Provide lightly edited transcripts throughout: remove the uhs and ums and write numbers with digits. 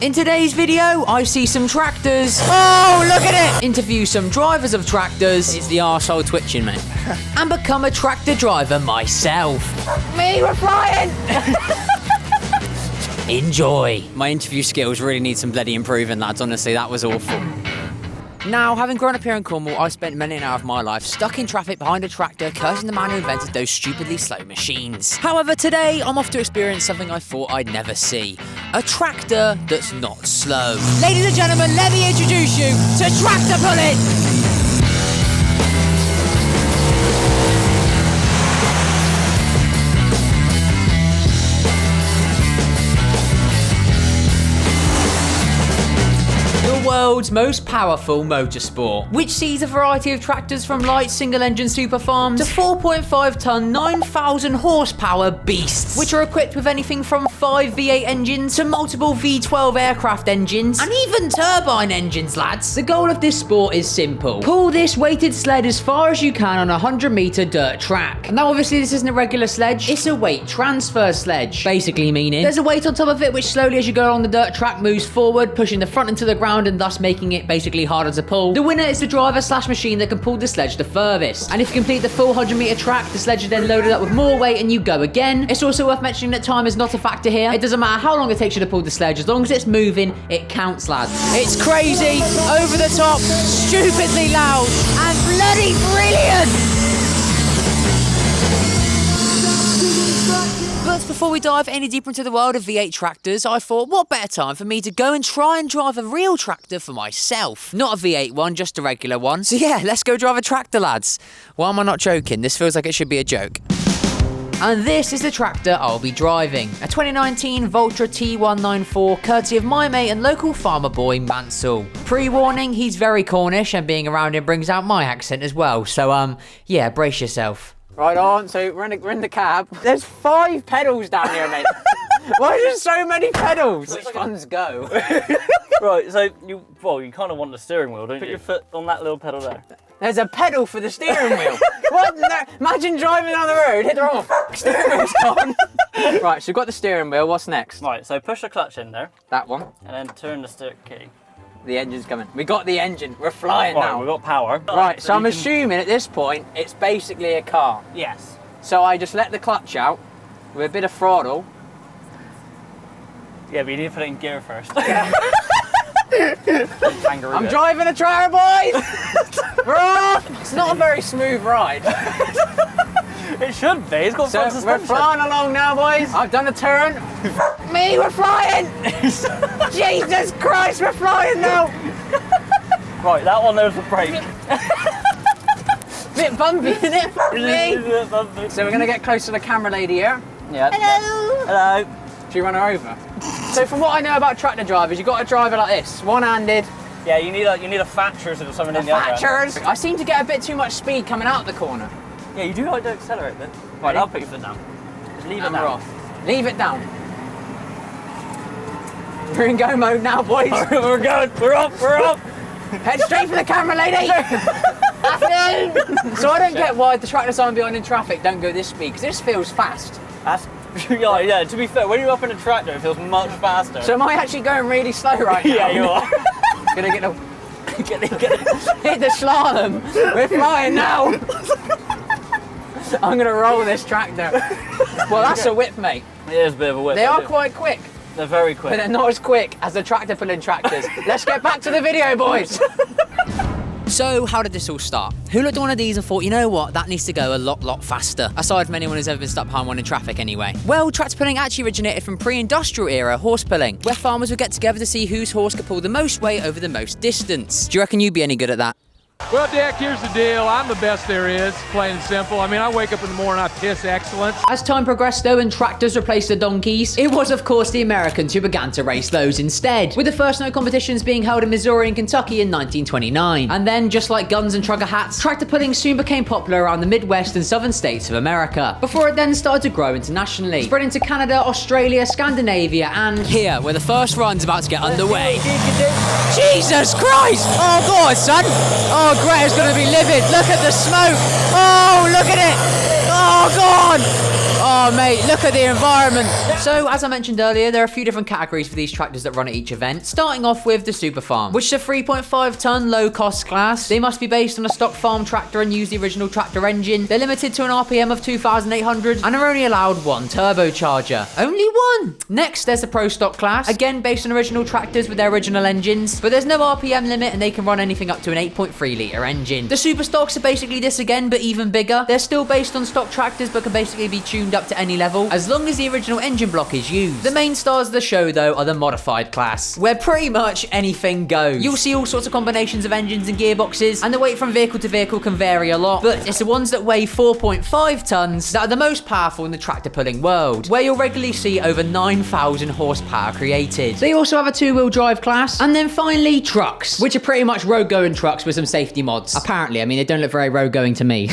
In today's video, I see some tractors. Oh, look at it! Interview some drivers of tractors. It's the arsehole twitching, mate. And become a tractor driver myself. Me, we're flying! Enjoy. My interview skills really need some bloody improving, lads. Honestly, that was awful. Now, having grown up here in Cornwall, I spent many an hour of my life stuck in traffic behind a tractor, cursing the man who invented those stupidly slow machines. However, today, I'm off to experience something I thought I'd never see. A tractor that's not slow. Ladies and gentlemen, let me introduce you to Tractor Pulling! World's most powerful motorsport, which sees a variety of tractors from light single-engine super farms to 4.5-ton, 9,000 horsepower beasts, which are equipped with anything from 5 V8 engines to multiple V12 aircraft engines, and even turbine engines, lads. The goal of this sport is simple. Pull this weighted sled as far as you can on a 100-meter dirt track. And now, obviously, this isn't a regular sledge, it's a weight transfer sledge. Basically meaning there's a weight on top of it which slowly, as you go along the dirt track, moves forward, pushing the front into the ground and thus making it basically harder to pull. The winner is the driver / machine that can pull the sledge the furthest. And if you complete the full 100-meter track, the sledge is then loaded up with more weight and you go again. It's also worth mentioning that time is not a factor here. It doesn't matter how long it takes you to pull the sledge, as long as it's moving, it counts, lads. It's crazy, over the top, stupidly loud, and bloody brilliant! But before we dive any deeper into the world of V8 tractors, I thought, what better time for me to go and try and drive a real tractor for myself. Not a V8 one, just a regular one. So yeah, let's go drive a tractor, lads. Why am I not joking? This feels like it should be a joke. And this is the tractor I'll be driving. A 2019 Valtra T194, courtesy of my mate and local farmer boy, Mansell. Pre-warning, he's very Cornish, and being around him brings out my accent as well. So, yeah, brace yourself. Right on, so we're in the cab. There's 5 pedals down here, mate. Why are there so many pedals? Which ones go? Right, so you kind of want the steering wheel, don't you? Put your foot on that little pedal there. There's a pedal for the steering wheel. What? No, imagine driving down the road, hit the roll, steering wheel's gone. Right, so we've got the steering wheel, what's next? Right, so push the clutch in there. That one. And then turn the steer key. The engine's coming. We got the engine, we're flying Right, now. we've got power. Right, so I'm assuming at this point, it's basically a car. Yes. So I just let the clutch out with a bit of throttle. Yeah, but you need to put it in gear first. I'm driving a tractor, boys! We're off! It's not a very smooth ride. It should be, it's got front suspension. We're flying along now, boys. I've done a turn. Me, we're flying! Jesus Christ, we're flying now! Right, that one there's a brake. Bit bumpy, isn't it? Me. So we're going to get close to the camera lady here. Yeah. Hello! Hello. Should we run her over? So from what I know about tractor drivers, you've got to drive it like this, one-handed. Yeah, you need a Thatchers or something in the other. Thatchers! I seem to get a bit too much speed coming out the corner. Yeah, you do like to accelerate a bit. Right, I'll put your foot down. Just leave it down. We're off. Leave it down. We're in go mode now, boys. We're going. We're up. We're up. Head straight for the camera, lady. So I don't get why the tractors I'm behind in traffic don't go this speed, because this feels fast. That's yeah. To be fair, when you're up in a tractor, it feels much faster. So am I actually going really slow right now? Yeah, you are. Gonna get hit the slalom. We're flying now. I'm gonna roll this tractor. Well, that's a whip, mate. It is a bit of a whip. They are quite quick. They're very quick. But they're not as quick as the tractor pulling tractors. Let's get back to the video, boys. So, how did this all start? Who looked at one of these and thought, you know what, that needs to go a lot faster? Aside from anyone who's ever been stuck behind one in traffic anyway. Well, tractor pulling actually originated from pre-industrial era horse pulling, where farmers would get together to see whose horse could pull the most weight over the most distance. Do you reckon you'd be any good at that? Well, Dick, here's the deal. I'm the best there is, plain and simple. I mean, I wake up in the morning, I piss excellence. As time progressed, though, and tractors replaced the donkeys, it was, of course, the Americans who began to race those instead, with the first no competitions being held in Missouri and Kentucky in 1929. And then, just like guns and trucker hats, tractor pulling soon became popular around the Midwest and southern states of America, before it then started to grow internationally, spreading to Canada, Australia, Scandinavia, and here, where the first run's about to get underway. Jesus Christ! Oh, God, son! Oh, Greta's gonna be livid. Look at the smoke. Oh, look at it. Oh, God. Oh, mate, look at the environment. So, as I mentioned earlier, there are a few different categories for these tractors that run at each event, starting off with the Super Farm, which is a 3.5 ton low-cost class. They must be based on a stock farm tractor and use the original tractor engine. They're limited to an RPM of 2,800 and are only allowed one turbocharger. Only one! Next, there's the Pro Stock class, again based on original tractors with their original engines, but there's no RPM limit and they can run anything up to an 8.3 litre engine. The Super Stocks are basically this again, but even bigger. They're still based on stock tractors, but can basically be tuned up to any level, as long as the original engine block is used. The main stars of the show, though, are the Modified class, where pretty much anything goes. You'll see all sorts of combinations of engines and gearboxes, and the weight from vehicle to vehicle can vary a lot, but it's the ones that weigh 4.5 tons that are the most powerful in the tractor pulling world, where you'll regularly see over 9,000 horsepower created. They also have a two-wheel drive class, and then finally, trucks, which are pretty much road-going trucks with some safety mods. Apparently, I mean, they don't look very road-going to me.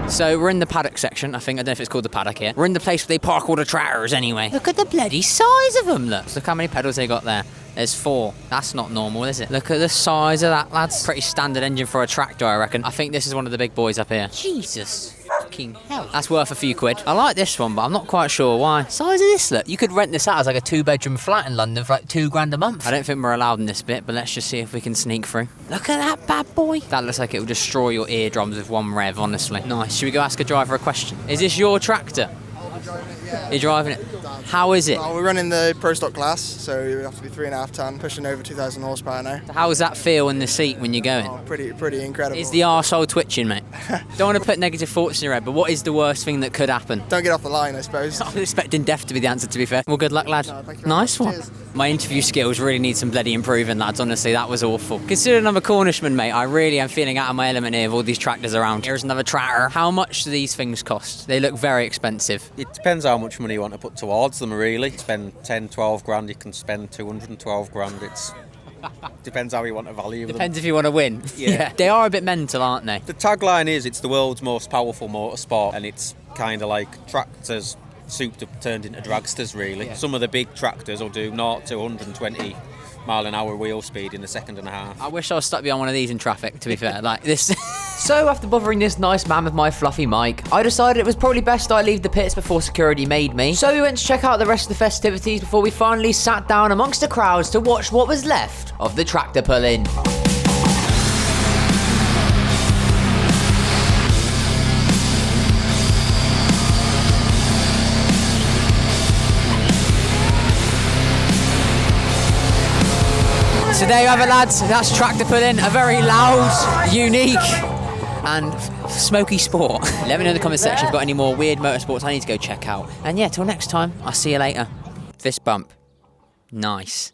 So we're in the Paddock section, I think. I don't know if it's called the Paddock here. We're in the place where they park all the tractors anyway. Look at the bloody size of them, look how many pedals they got there. There's 4. That's not normal, is it? Look at the size of that, lads. Pretty standard engine for a tractor, I reckon. I think this is one of the big boys up here. Jesus fucking hell. That's worth a few quid. I like this one, but I'm not quite sure why. Size of this, look. You could rent this out as like a 2-bedroom flat in London for like £2 a month. I don't think we're allowed in this bit, but let's just see if we can sneak through. Look at that bad boy. That looks like it will destroy your eardrums with one rev, honestly. Nice. Should we go ask a driver a question? Is this your tractor? You're driving it? How is it? Well, we're running the Pro Stock class, so we have to be 3.5 ton, pushing over 2,000 horsepower now. How does that feel in the seat when you're going? Oh, pretty incredible. Is the arsehole twitching, mate? Don't want to put negative thoughts in your head, but what is the worst thing that could happen? Don't get off the line, I suppose. I was expecting death to be the answer, to be fair. Well, good luck, lad. No, thank you very Nice much. one. Cheers. My interview skills really need some bloody improving, lads. Honestly, that was awful. Considering I'm a Cornishman, mate, I really am feeling out of my element here with all these tractors around. Here's another tractor. How much do these things cost? They look very expensive. It depends how much money you want to put towards them, really. Spend 10, 12 grand, you can spend 212 grand. It's depends how you want to value them. Depends if you want to win. Yeah. They are a bit mental, aren't they? The tagline is it's the world's most powerful motorsport, and it's kind of like tractors souped up, turned into dragsters, really. Yeah. Some of the big tractors will do 0 to 120 mile an hour wheel speed in a second and a half. I wish I was stuck behind one of these in traffic, to be fair. Like this. So, after bothering this nice man with my fluffy mic, I decided it was probably best I leave the pits before security made me. So we went to check out the rest of the festivities before we finally sat down amongst the crowds to watch what was left of the tractor pull-in. So there you have it, lads. That's tractor pull-in. A very loud, unique and smoky sport. Let me know in the comment section if you've got any more weird motorsports I need to go check out. And yeah, till next time, I'll see you later. Fist bump. Nice.